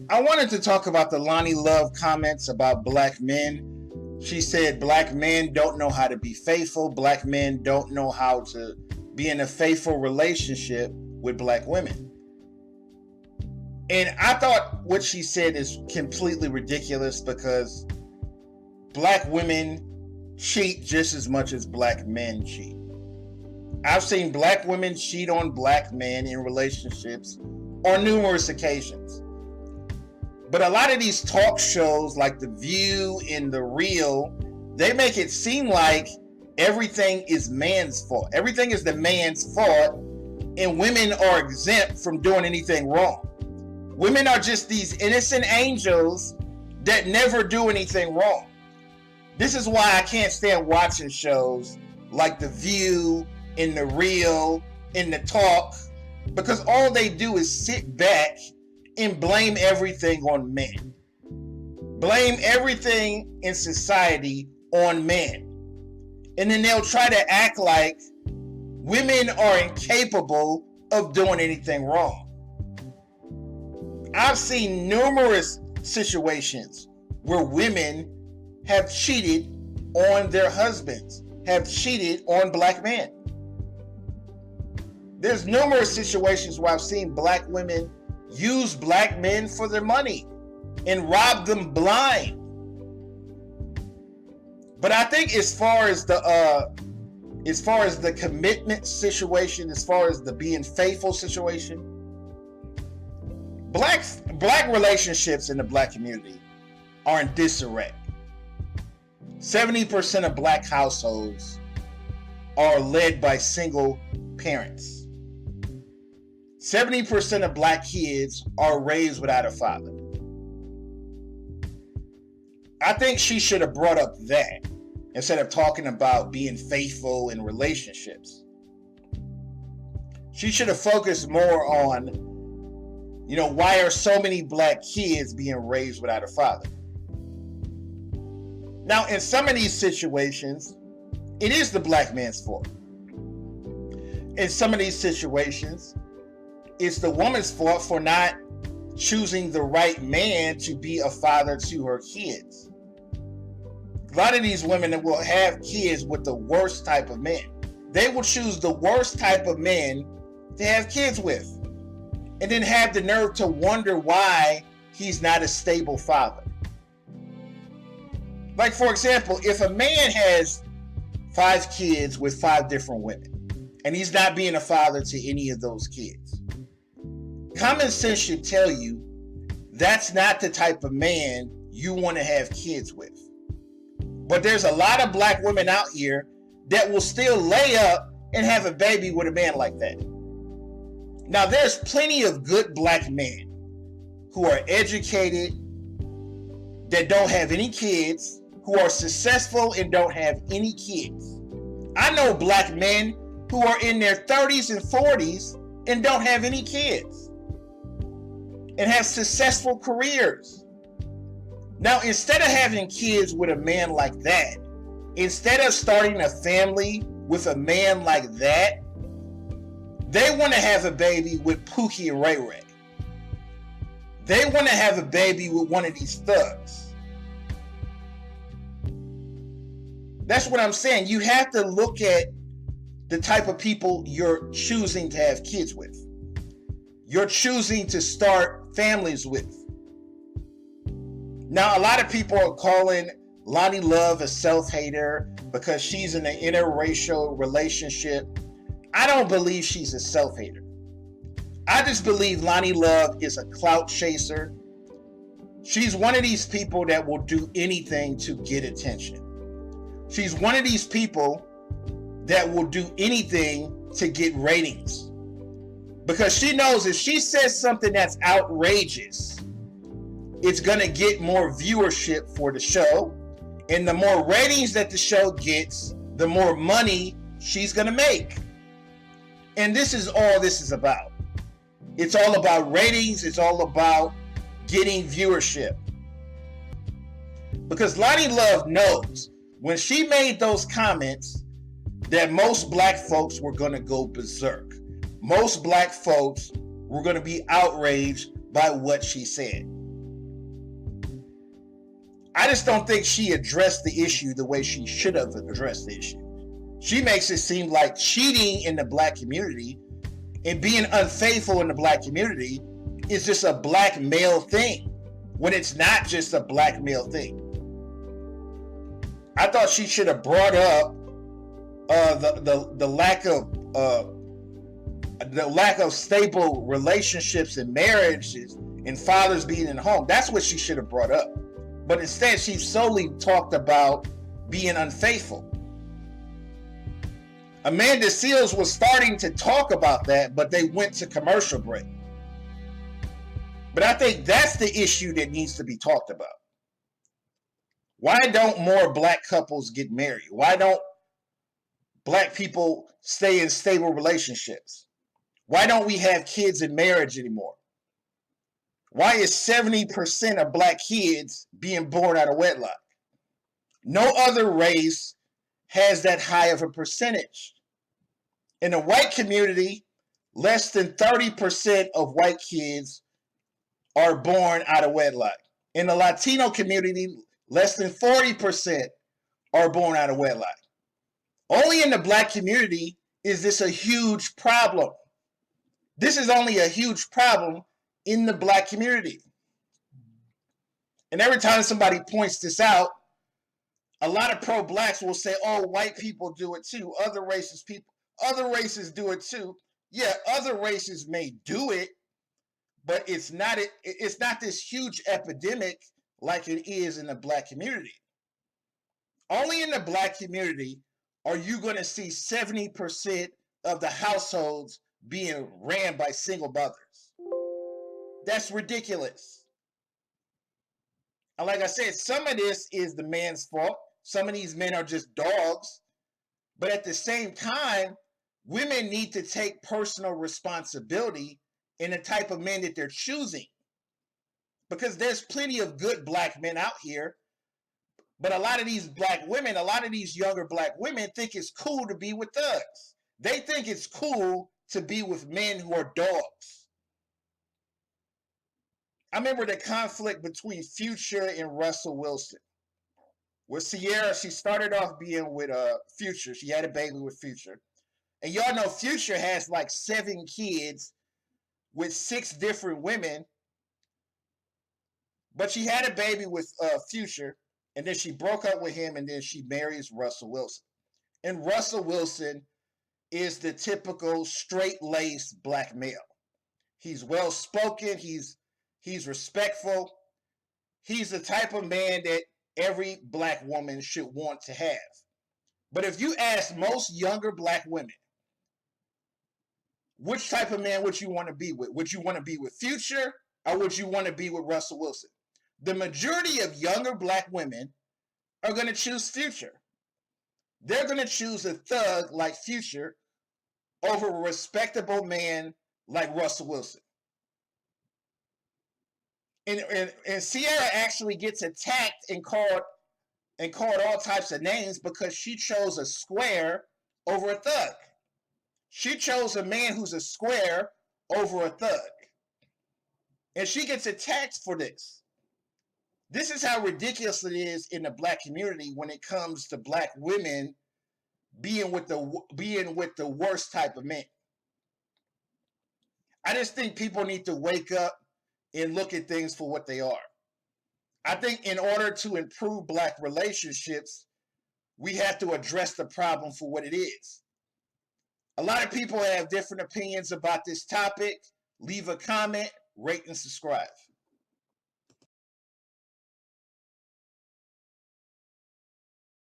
I wanted to talk about the Loni Love comments about black men. She said black men don't know how to be faithful. Black men don't know how to be in a faithful relationship with black women. And I thought what she said is completely ridiculous because black women cheat just as much as black men cheat. I've seen black women cheat on black men in relationships on numerous occasions. But a lot of these talk shows like The View and The Real, they make it seem like everything is man's fault. Everything is the man's fault, and women are exempt from doing anything wrong. Women are just these innocent angels that never do anything wrong. This is why I can't stand watching shows like The View and The Real and The Talk, because all they do is sit back and blame everything on men. Blame everything in society on men. And then they'll try to act like women are incapable of doing anything wrong. I've seen numerous situations where women have cheated on their husbands, have cheated on black men. There's numerous situations where I've seen black women use black men for their money and rob them blind. But I think as far as the commitment situation, as far as the being faithful situation, black relationships in the black community are in disarray. 70% of black households are led by single parents. 70% of black kids are raised without a father. I think she should have brought up that instead of talking about being faithful in relationships. She should have focused more on, why are so many black kids being raised without a father? Now, in some of these situations, it is the black man's fault. In some of these situations, it's the woman's fault for not choosing the right man to be a father to her kids. A lot of these women that will have kids with the worst type of men. They will choose the worst type of men to have kids with. And then have the nerve to wonder why he's not a stable father. Like, for example, if a man has 5 kids with 5 different women, and he's not being a father to any of those kids, common sense should tell you that's not the type of man you want to have kids with. But there's a lot of black women out here that will still lay up and have a baby with a man like that. Now, there's plenty of good black men who are educated, that don't have any kids, who are successful and don't have any kids. I know black men who are in their 30s and 40s and don't have any kids and have successful careers. Now, instead of having kids with a man like that, instead of starting a family with a man like that, they want to have a baby with Pookie and Ray Ray. They want to have a baby with one of these thugs. That's what I'm saying. You have to look at the type of people you're choosing to have kids with. You're choosing to start families with. Now, a lot of people are calling Loni Love a self-hater because she's in an interracial relationship. I don't believe she's a self-hater. I just believe Loni Love is a clout chaser. She's one of these people that will do anything to get attention. She's one of these people that will do anything to get ratings. Because she knows if she says something that's outrageous, it's going to get more viewership for the show. And the more ratings that the show gets, the more money she's going to make. And this is all this is about. It's all about ratings. It's all about getting viewership. Because Loni Love knows when she made those comments that most black folks were going to go berserk. Most black folks were going to be outraged by what she said. I just don't think she addressed the issue the way she should have addressed the issue. She makes it seem like cheating in the black community and being unfaithful in the black community is just a black male thing, when it's not just a black male thing. I thought she should have brought up the lack of stable relationships and marriages and fathers being in the home. That's what she should have brought up. But instead, she solely talked about being unfaithful. Amanda Seals was starting to talk about that, but they went to commercial break. But I think that's the issue that needs to be talked about. Why don't more black couples get married? Why don't black people stay in stable relationships? Why don't we have kids in marriage anymore? Why is 70% of black kids being born out of wedlock? No other race has that high of a percentage. In the white community, less than 30% of white kids are born out of wedlock. In the Latino community, less than 40% are born out of wedlock. Only in the black community is this a huge problem. This is only a huge problem in the black community. And every time somebody points this out, a lot of pro-blacks will say, oh, white people do it too. Other races do it too. Yeah, other races may do it, but it's not this huge epidemic like it is in the black community. Only in the black community are you going to see 70% of the households being ran by single mothers. That's ridiculous. And like I said, some of this is the man's fault. Some of these men are just dogs. But at the same time, women need to take personal responsibility in the type of men that they're choosing. Because there's plenty of good black men out here. But a lot of these black women, a lot of these younger black women think it's cool to be with thugs. They think it's cool to be with men who are dogs. I remember the conflict between Future and Russell Wilson. With Sierra, she started off being with Future. She had a baby with Future. And y'all know Future has like 7 kids with 6 different women. But she had a baby with Future, and then she broke up with him, and then she marries Russell Wilson. And Russell Wilson is the typical straight-laced black male. He's well-spoken. He's respectful. He's the type of man that every black woman should want to have. But if you ask most younger black women, which type of man would you want to be with? Would you want to be with Future, or would you want to be with Russell Wilson? The majority of younger black women are going to choose Future. They're going to choose a thug like Future over a respectable man like Russell Wilson. And Sierra actually gets attacked and called all types of names because she chose a square over a thug. She chose a man who's a square over a thug. And she gets attacked for this. This is how ridiculous it is in the black community when it comes to black women being with the worst type of men. I just think people need to wake up and look at things for what they are. I think in order to improve black relationships, we have to address the problem for what it is. A lot of people have different opinions about this topic. Leave a comment, rate, and subscribe.